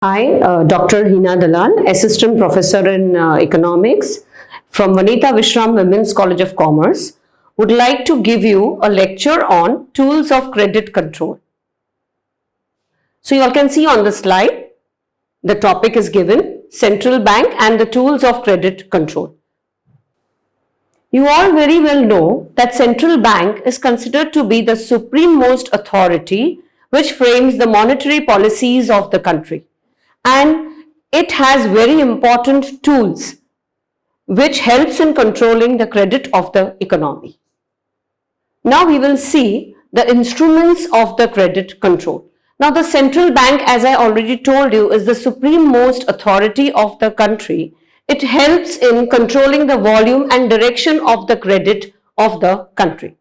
Hi, Dr. Hina Dalal, Assistant Professor in Economics from Vanita Vishram Women's College of Commerce, would like to give you a lecture on tools of credit control. So you all can see on the slide, the topic is given, Central Bank and the tools of credit control. You all very well know that Central Bank is considered to be the supreme most authority which frames the monetary policies of the country. And it has very important tools which helps in controlling the credit of the economy. Now we will see the instruments of the credit control. Now the central bank, as I already told you, is the supreme most authority of the country. It helps in controlling the volume and direction of the credit of the country.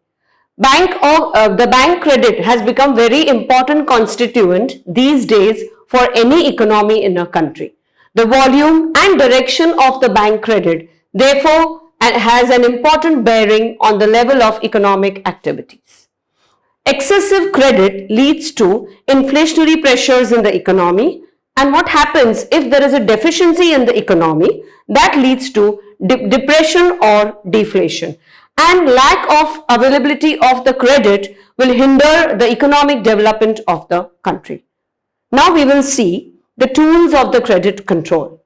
The bank credit has become very important constituent these days for any economy in a country. The volume and direction of the bank credit, therefore, has an important bearing on the level of economic activities. Excessive credit leads to inflationary pressures in the economy, and what happens if there is a deficiency in the economy, that leads to depression or deflation. And lack of availability of the credit will hinder the economic development of the country. Now we will see the tools of the credit control.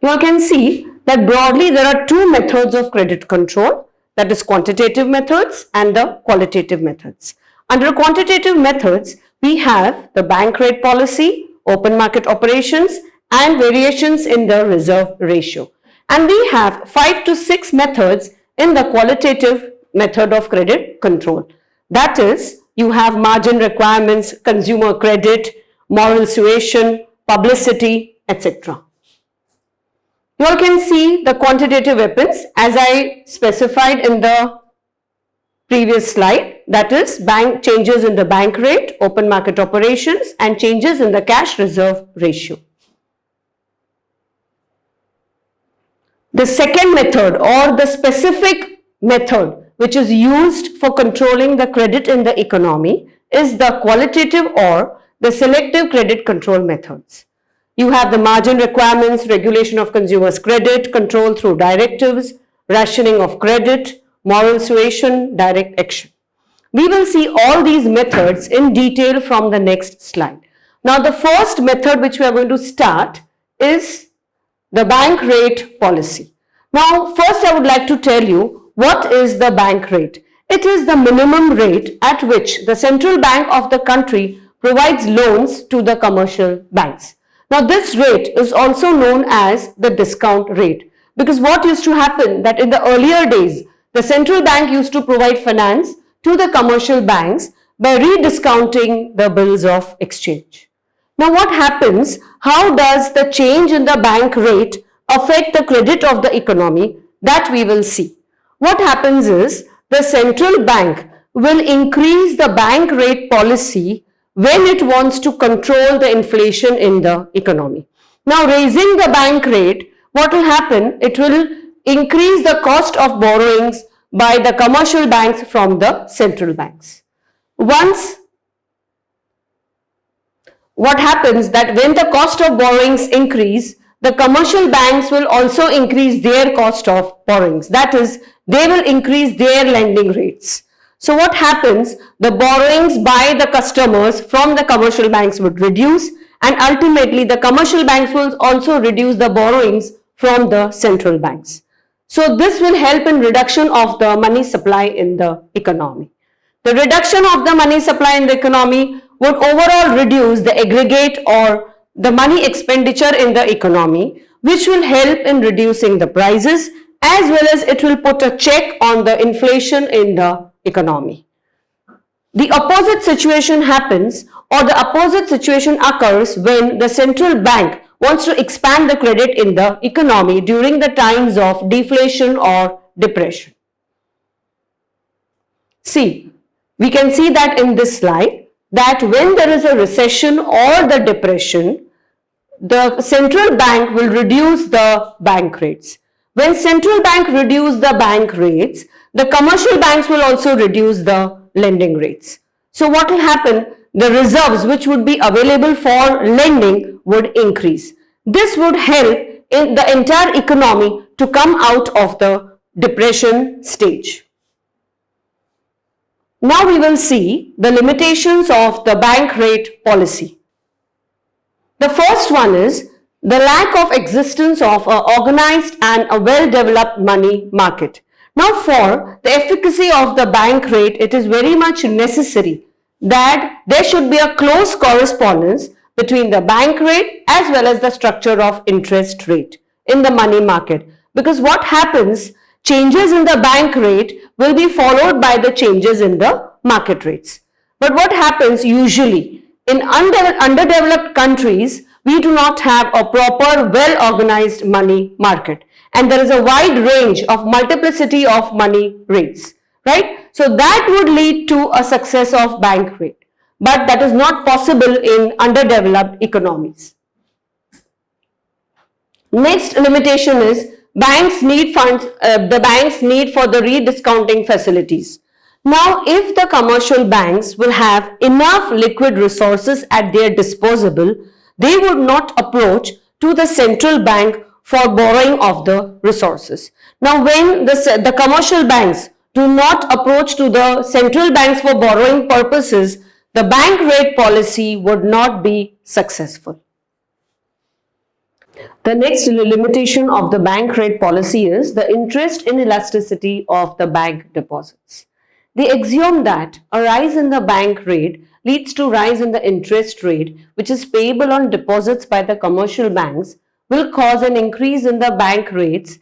You all can see that broadly there are two methods of credit control, that is quantitative methods and the qualitative methods. Under quantitative methods, we have the bank rate policy, open market operations and variations in the reserve ratio. And we have 5 to 6 methods in the qualitative method of credit control. That is, you have margin requirements, consumer credit, moral suasion, publicity, etc. You all can see the quantitative weapons as I specified in the previous slide, that is changes in the bank rate, open market operations and changes in the cash reserve ratio. The second method or the specific method which is used for controlling the credit in the economy is the qualitative or the selective credit control methods. You have the margin requirements, regulation of consumers' credit, control through directives, rationing of credit, moral suasion, direct action. We will see all these methods in detail from the next slide. Now the first method which we are going to start is the bank rate policy. Now first I would like to tell you what is the bank rate. It is the minimum rate at which the central bank of the country provides loans to the commercial banks. Now this rate is also known as the discount rate, because what used to happen that in the earlier days the central bank used to provide finance to the commercial banks by rediscounting the bills of exchange. Now what happens? How does the change in the bank rate affect the credit of the economy? That we will see. What happens is the central bank will increase the bank rate policy when it wants to control the inflation in the economy. Now raising the bank rate, what will happen? It will increase the cost of borrowings by the commercial banks from the central banks. What happens that when the cost of borrowings increase, the commercial banks will also increase their cost of borrowings. That is, they will increase their lending rates. So what happens? The borrowings by the customers from the commercial banks would reduce, and ultimately the commercial banks will also reduce the borrowings from the central banks. So this will help in reduction of the money supply in the economy. The reduction of the money supply in the economy would overall reduce the aggregate or the money expenditure in the economy, which will help in reducing the prices, as well as it will put a check on the inflation in the economy. The opposite situation happens, or the opposite situation occurs when the central bank wants to expand the credit in the economy during the times of deflation or depression. See, we can see that in this slide that when there is a recession or the depression, the central bank will reduce the bank rates. When central bank reduce the bank rates, the commercial banks will also reduce the lending rates. So what will happen? the reserves which would be available for lending would increase. This would help in the entire economy to come out of the depression stage. Now we will see the limitations of the bank rate policy. The first one is the lack of existence of an organized and a well-developed money market. Now for the efficacy of the bank rate, it is very much necessary that there should be a close correspondence between the bank rate as well as the structure of interest rate in the money market. Because what happens, changes in the bank rate will be followed by the changes in the market rates. But what happens usually in underdeveloped countries, we do not have a proper well-organized money market, and there is a wide range of multiplicity of money rates, right? So that would lead to a success of bank rate, but that is not possible in underdeveloped economies. Next limitation is banks need funds, the banks need for the rediscounting facilities. Now, if the commercial banks will have enough liquid resources at their disposal, they would not approach to the central bank for borrowing of the resources. Now, when the commercial banks do not approach to the central banks for borrowing purposes, the bank rate policy would not be successful. The next limitation of the bank rate policy is the interest inelasticity of the bank deposits. The axiom that a rise in the bank rate leads to rise in the interest rate, which is payable on deposits by the commercial banks, will cause an increase in the bank rates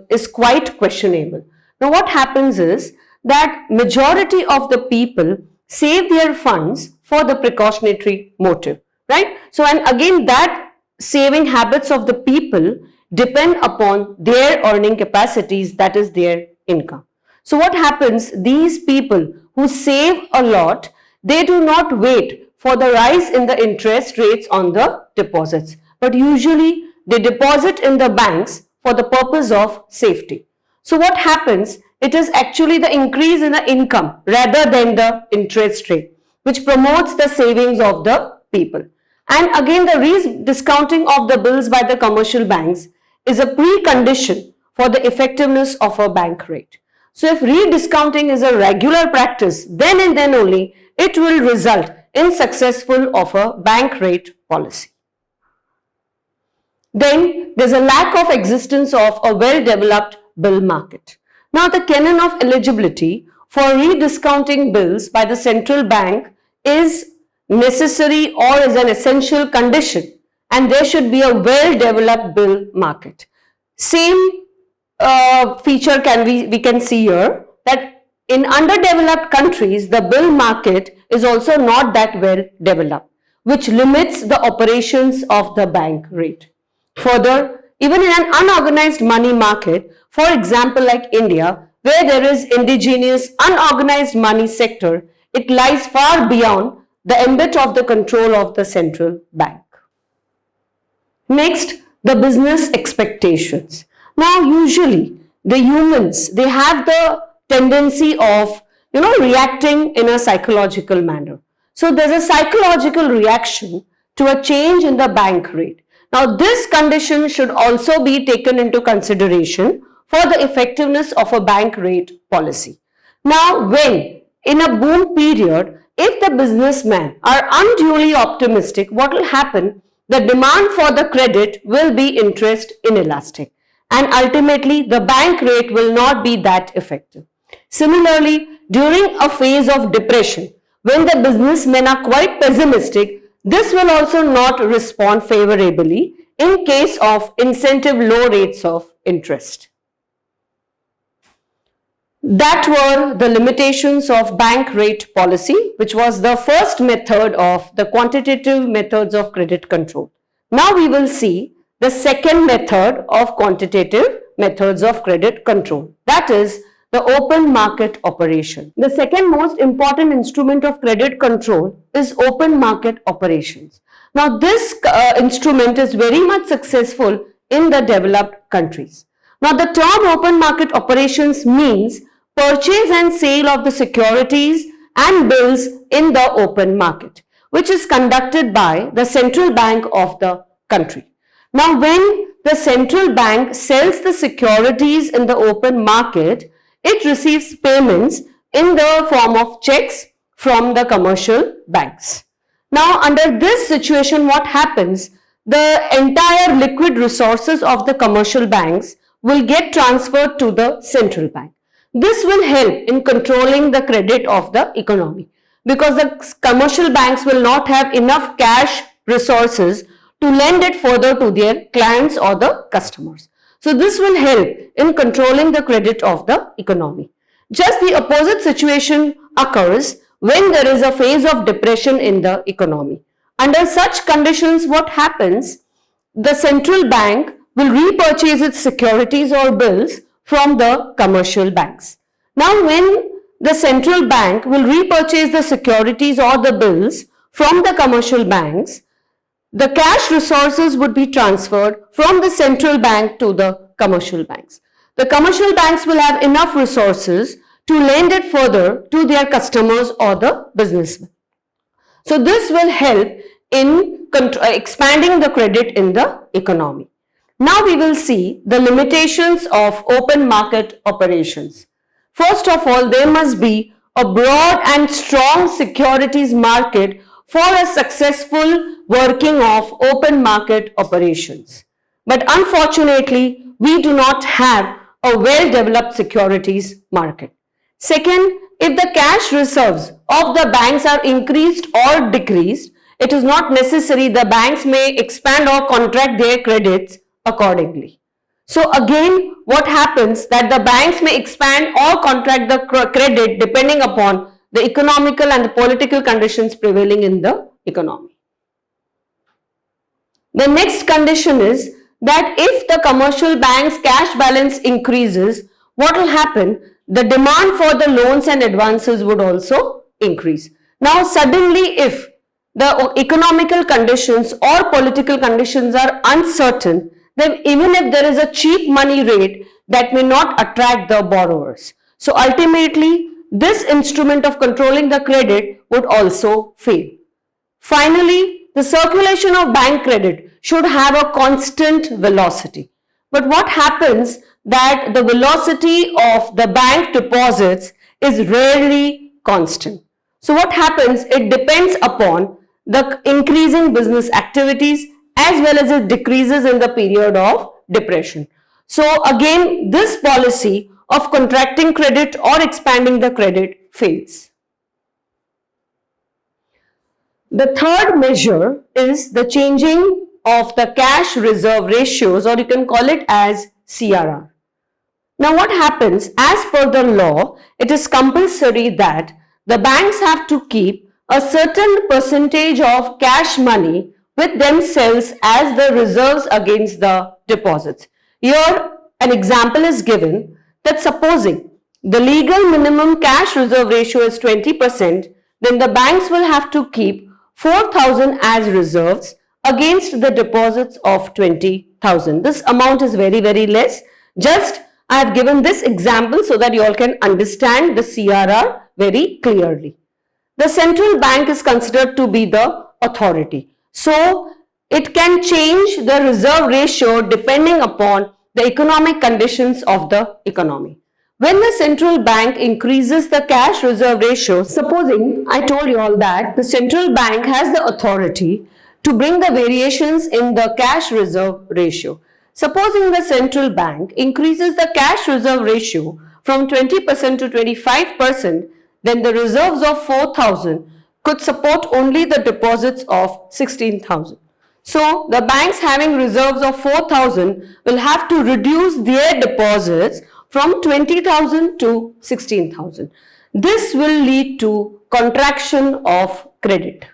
is quite questionable. Now what happens is that majority of the people save their funds for the precautionary motive, right? So and again that saving habits of the people depend upon their earning capacities, that is their income. So what happens, these people who save a lot, they do not wait for the rise in the interest rates on the deposits, but usually they deposit in the banks for the purpose of safety. So what happens, it is actually the increase in the income rather than the interest rate, which promotes the savings of the people. And again, the rediscounting of the bills by the commercial banks is a precondition for the effectiveness of a bank rate. So if rediscounting is a regular practice, then and then only it will result in successful of a bank rate policy. Then there's a lack of existence of a well-developed bill market. Now the canon of eligibility for rediscounting bills by the central bank is necessary or is an essential condition, and there should be a well-developed bill market. Same feature we can see here, that in underdeveloped countries the bill market is also not that well developed, which limits the operations of the bank rate. Further, even in an unorganized money market, for example like India, where there is indigenous unorganized money sector, it lies far beyond the ambit of the control of the central bank. Next, the business expectations. Now usually the humans, they have the tendency of reacting in a psychological manner. So there's a psychological reaction to a change in the bank rate. Now this condition should also be taken into consideration for the effectiveness of a bank rate policy. Now when in a boom period, if the businessmen are unduly optimistic, what will happen? The demand for the credit will be interest inelastic, and ultimately the bank rate will not be that effective. Similarly, during a phase of depression, when the businessmen are quite pessimistic, this will also not respond favorably in case of incentive low rates of interest. That were the limitations of bank rate policy, which was the first method of the quantitative methods of credit control. Now we will see the second method of quantitative methods of credit control, that is the open market operation. The second most important instrument of credit control is open market operations. Now this instrument is very much successful in the developed countries. Now the term open market operations means purchase and sale of the securities and bills in the open market, which is conducted by the central bank of the country. Now, when the central bank sells the securities in the open market, it receives payments in the form of checks from the commercial banks. Now, under this situation, what happens? The entire liquid resources of the commercial banks will get transferred to the central bank. This will help in controlling the credit of the economy, because the commercial banks will not have enough cash resources to lend it further to their clients or the customers. So this will help in controlling the credit of the economy. Just the opposite situation occurs when there is a phase of depression in the economy. Under such conditions, what happens? The central bank will repurchase its securities or bills from the commercial banks. Now, when the central bank will repurchase the securities or the bills from the commercial banks, the cash resources would be transferred from the central bank to the commercial banks. The commercial banks will have enough resources to lend it further to their customers or the businessmen. So this will help in expanding the credit in the economy. Now we will see the limitations of open market operations. First of all, there must be a broad and strong securities market for a successful working of open market operations. But unfortunately, we do not have a well-developed securities market. Second, if the cash reserves of the banks are increased or decreased, it is not necessary. The banks may expand or contract their credits accordingly. So again, what happens that the banks may expand or contract the credit depending upon the economical and the political conditions prevailing in the economy. The next condition is that if the commercial bank's cash balance increases, what will happen? The demand for the loans and advances would also increase. Now, suddenly, if the economical conditions or political conditions are uncertain, then even if there is a cheap money rate, that may not attract the borrowers. So ultimately, this instrument of controlling the credit would also fail. Finally, the circulation of bank credit should have a constant velocity. But what happens that the velocity of the bank deposits is rarely constant. So what happens? It depends upon the increasing business activities as well as it decreases in the period of depression. So again, this policy of contracting credit or expanding the credit fails. The third measure is the changing of the cash reserve ratios, or you can call it as CRR. Now what happens? As per the law, it is compulsory that the banks have to keep a certain percentage of cash money with themselves as the reserves against the deposits. Here an example is given that supposing the legal minimum cash reserve ratio is 20%, then the banks will have to keep 4,000 as reserves against the deposits of 20,000. This amount is very, very less. Just I have given this example so that you all can understand the CRR very clearly. The central bank is considered to be the authority. So it can change the reserve ratio depending upon the economic conditions of the economy. When the central bank increases the cash reserve ratio, supposing I told you all that the central bank has the authority to bring the variations in the cash reserve ratio. Supposing the central bank increases the cash reserve ratio from 20% to 25%, then the reserves of 4,000 could support only the deposits of 16,000. So the banks having reserves of 4,000 will have to reduce their deposits from 20,000 to 16,000. This will lead to contraction of credit.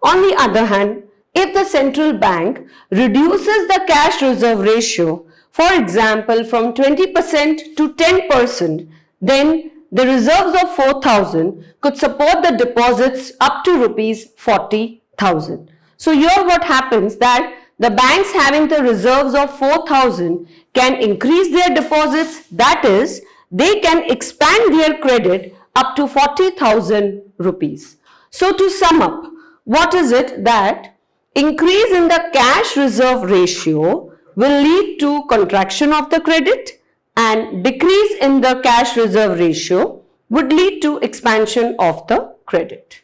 On the other hand, if the central bank reduces the cash reserve ratio, for example, from 20% to 10%, then the reserves of 4,000 could support the deposits up to rupees 40,000. So here what happens that the banks having the reserves of 4,000 can increase their deposits, that is, they can expand their credit up to 40,000 rupees. So to sum up, what is it that increase in the cash reserve ratio will lead to contraction of the credit, and decrease in the cash reserve ratio would lead to expansion of the credit.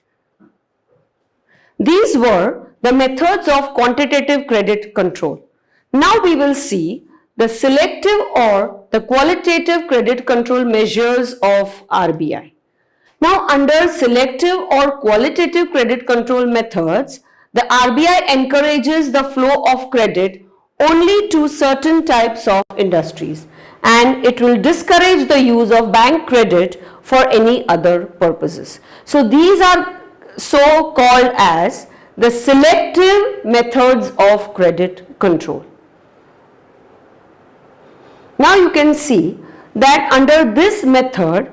These were the methods of quantitative credit control. Now we will see the selective or the qualitative credit control measures of RBI. Now under selective or qualitative credit control methods, the RBI encourages the flow of credit only to certain types of industries, and it will discourage the use of bank credit for any other purposes. So these are so called as the selective methods of credit control. Now you can see that under this method,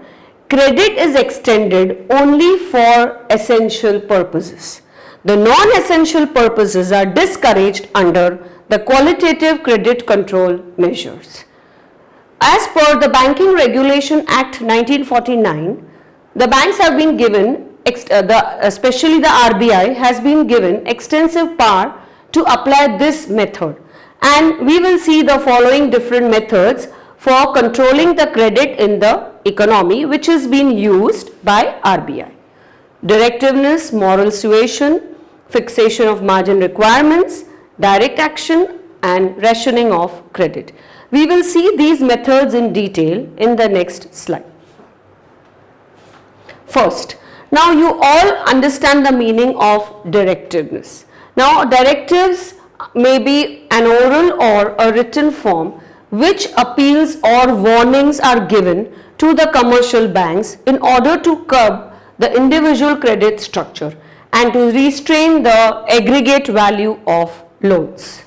credit is extended only for essential purposes. The non-essential purposes are discouraged under the qualitative credit control measures. As per the Banking Regulation Act 1949, the banks have been given, especially the RBI has been given extensive power to apply this method, and we will see the following different methods for controlling the credit in the economy which is being used by RBI. Directiveness, moral suasion, fixation of margin requirements, direct action, and rationing of credit. We will see these methods in detail in the next slide. First, now you all understand the meaning of directiveness. Now directives may be an oral or a written form which appeals or warnings are given to the commercial banks in order to curb the individual credit structure and to restrain the aggregate value of loans.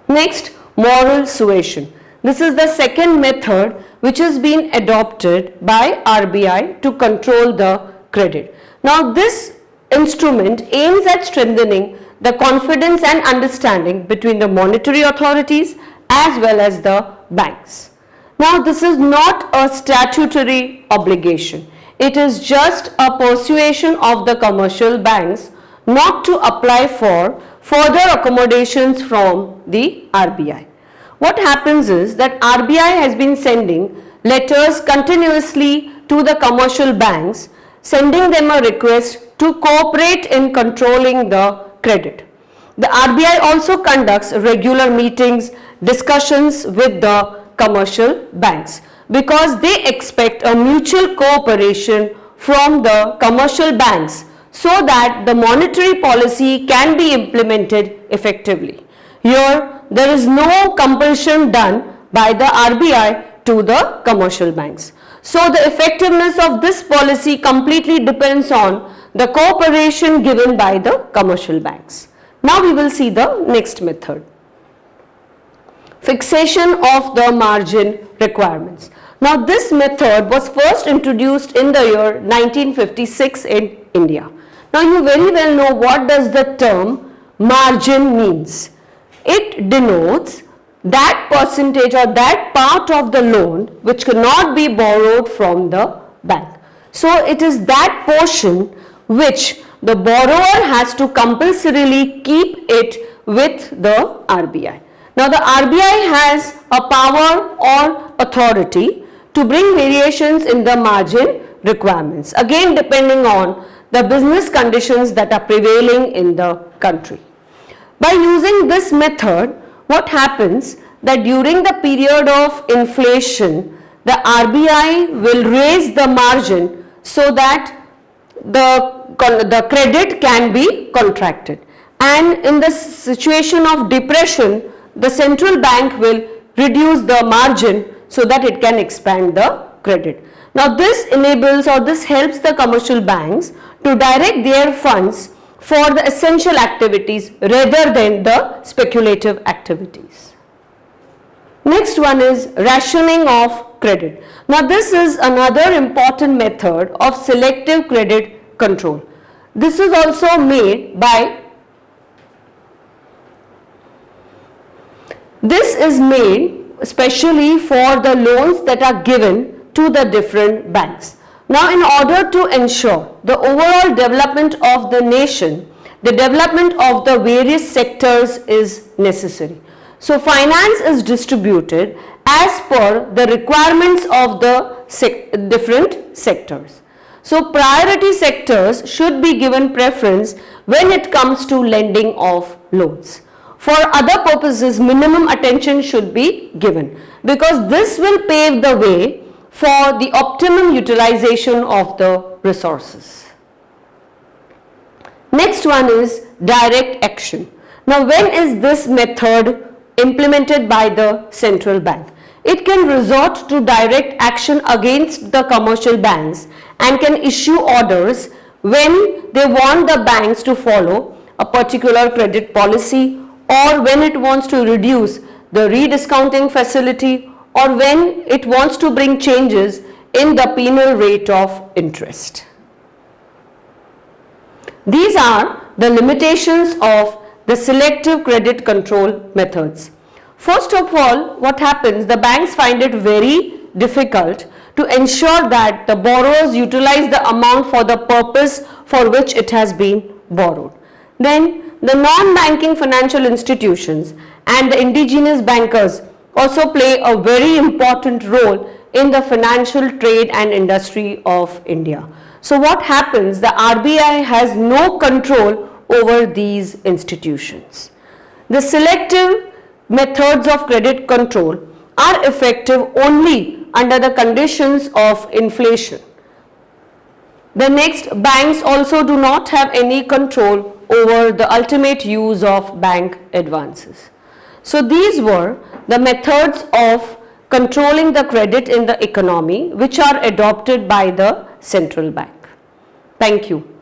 Next, moral suasion. This is the second method which has been adopted by RBI to control the credit. Now this instrument aims at strengthening the confidence and understanding between the monetary authorities as well as the banks. Now this is not a statutory obligation. It is just a persuasion of the commercial banks not to apply for further accommodations from the RBI. What happens is that RBI has been sending letters continuously to the commercial banks, sending them a request to cooperate in controlling the credit. The RBI also conducts regular meetings, discussions with the commercial banks because they expect a mutual cooperation from the commercial banks so that the monetary policy can be implemented effectively. Here, there is no compulsion done by the RBI to the commercial banks. So the effectiveness of this policy completely depends on the cooperation given by the commercial banks. Now we will see the next method. Fixation of the margin requirements. Now this method was first introduced in the year 1956 in India. Now you very well know what does the term margin means. It denotes that percentage or that part of the loan which cannot be borrowed from the bank. So it is that portion which the borrower has to compulsorily keep it with the RBI. Now the RBI has a power or authority to bring variations in the margin requirements, again depending on the business conditions that are prevailing in the country. By using this method, what happens that during the period of inflation, the RBI will raise the margin so that the credit can be contracted, and in the situation of depression, the central bank will reduce the margin so that it can expand the credit. Now this enables or this helps the commercial banks to direct their funds for the essential activities rather than the speculative activities. Next one is rationing of credit. Now this is another important method of selective credit control. This is also made by especially for the loans that are given to the different banks. Now, in order to ensure the overall development of the nation, the development of the various sectors is necessary. So, finance is distributed as per the requirements of the different sectors. So, priority sectors should be given preference when it comes to lending of loans. For other purposes, minimum attention should be given, because this will pave the way for the optimum utilization of the resources. Next one is direct action. Now, when is this method implemented by the central bank? It can resort to direct action against the commercial banks and can issue orders when they want the banks to follow a particular credit policy, or when it wants to reduce the rediscounting facility, or when it wants to bring changes in the penal rate of interest. These are the limitations of the selective credit control methods. First of all, what happens? The banks find it very difficult to ensure that the borrowers utilize the amount for the purpose for which it has been borrowed. Then the non-banking financial institutions and the indigenous bankers also play a very important role in the financial trade and industry of India. So what happens? The RBI has no control over these institutions. The selective methods of credit control are effective only under the conditions of inflation. The next, banks also do not have any control over the ultimate use of bank advances. So these were the methods of controlling the credit in the economy which are adopted by the central bank. Thank you.